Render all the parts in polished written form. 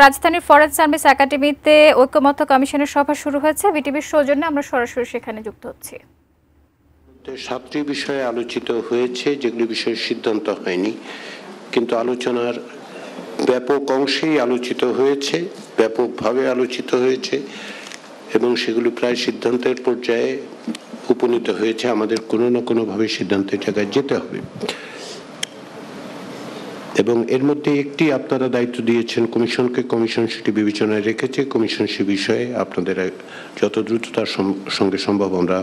রাজধানীর foreign service একাডেমিতে ঐকমত্য কমিশনের সভা শুরু হয়েছে। বিটিভির সৌজন্যে আমরা সরাসরি সেখানে যুক্ত হচ্ছি। 7টি বিষয়ে আলোচিত হয়েছে, যেগুলি বিষয়ে সিদ্ধান্ত হয়নি, কিন্তু আলোচনার ব্যাপক অংশেই আলোচিত হয়েছে, ব্যাপকভাবে আলোচিত হয়েছে এবং সেগুলি প্রায় সিদ্ধান্তের পর্যায়ে উপনীত হয়েছে। আমাদের কোনো না কোনোভাবে সিদ্ধান্তের জায়গায় যেতে হবে এবং এর মধ্যে একটি আপনারা দায়িত্ব দিয়েছেন কমিশনকে, কমিশন সেটি বিবেচনায় রেখেছে। কমিশন সে বিষয়ে আপনাদের যত দ্রুততার সঙ্গে সম্ভব আমরা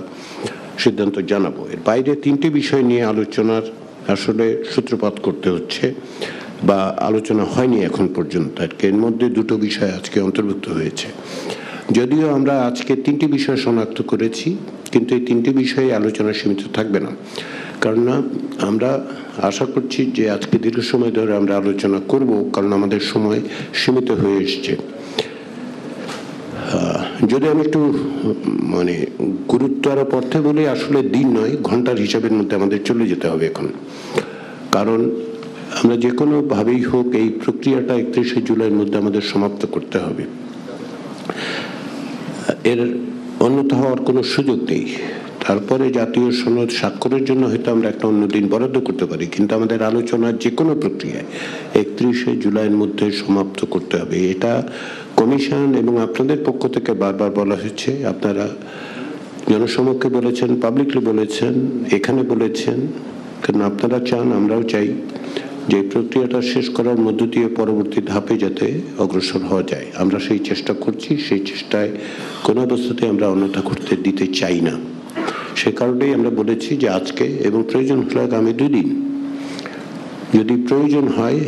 সিদ্ধান্ত জানাবো। এর বাইরে 3টি বিষয় নিয়ে আলোচনার আসলে সূত্রপাত করতে হচ্ছে বা আলোচনা হয়নি এখন পর্যন্ত। এর মধ্যে 2টো বিষয় আজকে অন্তর্ভুক্ত হয়েছে। যদিও আমরা আজকে 3টি বিষয় শনাক্ত করেছি, কিন্তু এই 3টি বিষয়ে আলোচনা সীমিত থাকবে না, কারণ আমরা আশা করছি যে আজকে দীর্ঘ সময় ধরে আমরা আলোচনা করব, কারণ আমাদের সময় সীমিত হয়ে এসছে। যদি আমি একটু গুরুত্ব আরো অর্থে বলে, আসলে দিন নয়, ঘন্টার হিসাবের মধ্যে আমাদের চলে যেতে হবে এখন, কারণ আমরা যে কোনো ভাবেই হোক এই প্রক্রিয়াটা 31শে জুলাইয়ের মধ্যে আমাদের সমাপ্ত করতে হবে। এর অন্যথা হওয়ার কোনো সুযোগ নেই। তারপরে জাতীয় সনদ স্বাক্ষরের জন্য হয়তো আমরা একটা অন্য দিন বরাদ্দ করতে পারি, কিন্তু আমাদের আলোচনার যে কোনো প্রক্রিয়ায় 31শে জুলাইয়ের মধ্যে সমাপ্ত করতে হবে। এটা কমিশন এবং আপনাদের পক্ষ থেকে বারবার বলা হয়েছে। আপনারা জনসমক্ষে বলেছেন, পাবলিকলি বলেছেন, এখানে বলেছেন, কারণ আপনারা চান, আমরাও চাই যে প্রক্রিয়াটা শেষ করার মধ্য দিয়ে পরবর্তী ধাপে যাতে অগ্রসর হওয়া যায়। আমরা সেই চেষ্টা করছি, সেই চেষ্টায় কোনো অবস্থাতে আমরা অন্যথা করতে দিতে চাই না। সে কারণেই আমরা বলেছি যে আজকে এবং প্রয়োজন হলে আগামী 2 দিন, যদি প্রয়োজন হয়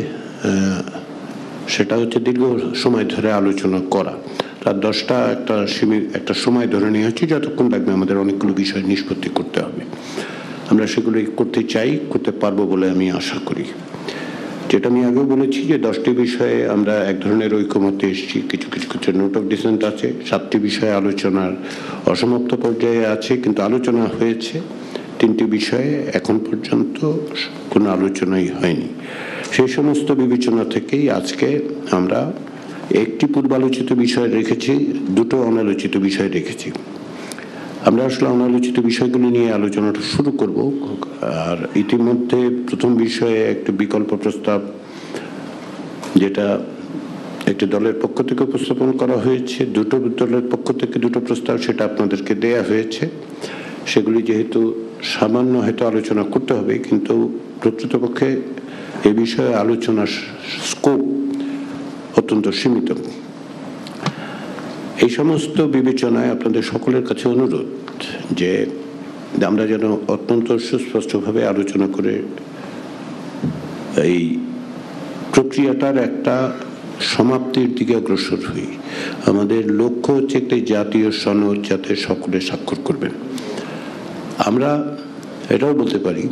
সেটা হচ্ছে দীর্ঘ সময় ধরে আলোচনা করা। রাত 10টা একটা সময় ধরে নিয়ে হচ্ছে, যতক্ষণ লাগবে আমাদের অনেকগুলো বিষয় নিষ্পত্তি করতে হবে। আমরা সেগুলো করতে চাই, করতে পারবো বলে আমি আশা করি। যেটা আমি আগেও বলেছি যে 10টি বিষয়ে আমরা এক ধরনের ঐকমত্যে এসেছি, কিছু কিছু নোট অফ ডিসেন্ট আছে। 7টি বিষয়ে আলোচনার অসমাপ্ত পর্যায়ে আছে, কিন্তু আলোচনা হয়েছে। 3টি বিষয়ে এখন পর্যন্ত কোনো আলোচনাই হয়নি। সেই সমস্ত বিবেচনা থেকেই আজকে আমরা একটি পূর্বালোচিত বিষয় রেখেছি, 2টো অনালোচিত বিষয় রেখেছি। আমরা আসলে অনালোচিত বিষয়গুলো নিয়ে আলোচনাটা শুরু করব। আর ইতিমধ্যে প্রথম বিষয়ে একটি বিকল্প প্রস্তাব, যেটা একটি দলের পক্ষ থেকে উপস্থাপন করা হয়েছে, 2টো দলের পক্ষ থেকে 2টো প্রস্তাব, সেটা আপনাদেরকে দেয়া হয়েছে। সেগুলি যেহেতু সামান্য হয়তো আলোচনা করতে হবে, কিন্তু প্রকৃতপক্ষে এ বিষয়ে আলোচনার স্কোপ অত্যন্ত সীমিত। এই সমস্ত বিবেচনায় আপনাদের সকলের কাছে অনুরোধ যে আমরা যেন অত্যন্ত সুস্পষ্টভাবে আলোচনা করে এই প্রক্রিয়াটার একটা সমাপ্তির দিকে অগ্রসর হই। আমাদের লক্ষ্য হচ্ছে একটি জাতীয় সনদ যাতে সকলে স্বাক্ষর করবেন। আমরা এটাও বলতে পারি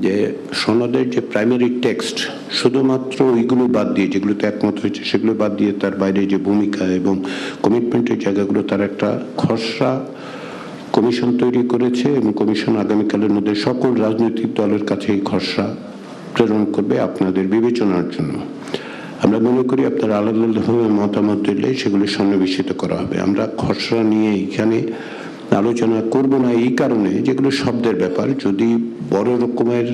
যে সনদের যে প্রাইমারি টেক্সট, শুধুমাত্র ওইগুলো বাদ দিয়ে, যেগুলোতে একমত হয়েছে সেগুলো বাদ দিয়ে, তার বাইরে যে ভূমিকা এবং কমিটমেন্টের জায়গাগুলো, তার একটা খসড়া কমিশন তৈরি করেছে এবং কমিশন আগামীকালের মধ্যে সকল রাজনৈতিক দলের কাছে এই খসড়া প্রেরণ করবে আপনাদের বিবেচনার জন্য। আমরা মনে করি আপনারা আলাদা আলাদাভাবে মতামত দিলে সেগুলি সন্নিবেশিত করা হবে। আমরা খসড়া নিয়ে এখানে আলোচনা করব না এই কারণে, যেগুলো শব্দের ব্যাপার। যদি বড় রকমের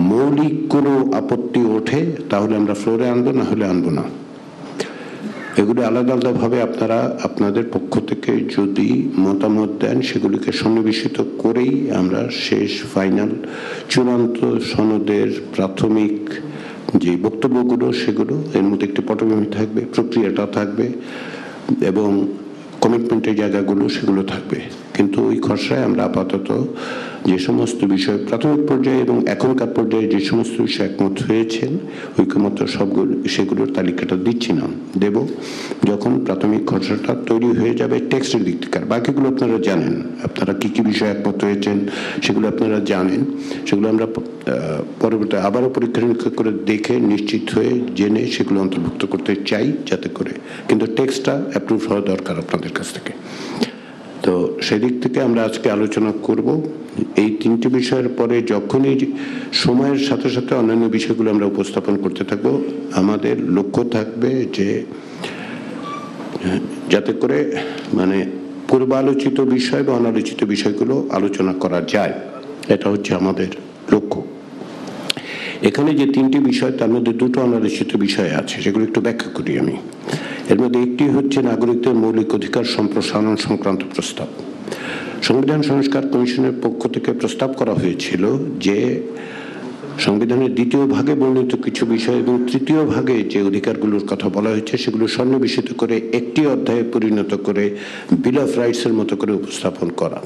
মৌলিক কোনো আপত্তি ওঠে তাহলে আমরা ফ্লোরে আনবো, না হলে আনবো না। এগুলি আলাদা আলাদাভাবে আপনারা আপনাদের পক্ষ থেকে যদি মতামত দেন, সেগুলিকে সন্নিবেশিত করেই আমরা শেষ ফাইনাল চূড়ান্ত সনদের প্রাথমিক যে বক্তব্যগুলো, সেগুলো এর মধ্যে একটি পটভূমি থাকবে, প্রক্রিয়াটা থাকবে এবং কমিটমেন্টের জায়গাগুলো সেগুলো থাকবে। কিন্তু ওই খসড়ায় আমরা আপাতত যে সমস্ত বিষয় প্রাথমিক পর্যায়ে এবং এখনকার পর্যায়ে যে সমস্ত বিষয় একমত হয়েছেন ঐকমত্য, সবগুলো সেগুলোর তালিকাটা দিচ্ছি না, দেব যখন প্রাথমিক খসড়াটা তৈরি হয়ে যাবে টেক্সটের দিক থেকে। আর বাকিগুলো আপনারা জানেন, আপনারা কি কি বিষয় একমত হয়েছেন সেগুলো আপনারা জানেন। সেগুলো আমরা পরবর্তী আবারও পরীক্ষা নিরীক্ষা করে দেখে নিশ্চিত হয়ে জেনে সেগুলো অন্তর্ভুক্ত করতে চাই, যাতে করে, কিন্তু টেক্সটটা অ্যাপ্রুভ হওয়া দরকার আপনাদের কাছ থেকে। তো সেদিক থেকে আমরা আজকে আলোচনা করব। এই তিনটি বিষয়ের পরে যখনই সময়ের সাথে সাথে অন্যান্য বিষয়গুলো আমরা উপস্থাপন করতে থাকব, আমাদের লক্ষ্য থাকবে যে যাতে করে মানে পূর্বালোচিত বিষয় বা অনালোচিত বিষয়গুলো আলোচনা করা যায়, এটা হচ্ছে আমাদের লক্ষ্য। এখানে যে তিনটি বিষয়, তার মধ্যে দুটো অনালোচিত বিষয় আছে, সেগুলো একটু ব্যাখ্যা করি আমি। এর মধ্যে একটি হচ্ছে নাগরিকদের মৌলিক অধিকার সম্প্রসারণ সংক্রান্ত প্রস্তাব। সংবিধান সংস্কার কমিশনের পক্ষ থেকে প্রস্তাব করা হয়েছিল যে সংবিধানের দ্বিতীয় ভাগে বর্ণিত কিছু বিষয় এবং তৃতীয় ভাগে যে অধিকারগুলোর কথা বলা হয়েছে সেগুলো সন্নিবেশিত করে একটি অধ্যায়ে পরিণত করে বিল অফ রাইটস এর মতো করে উপস্থাপন করা।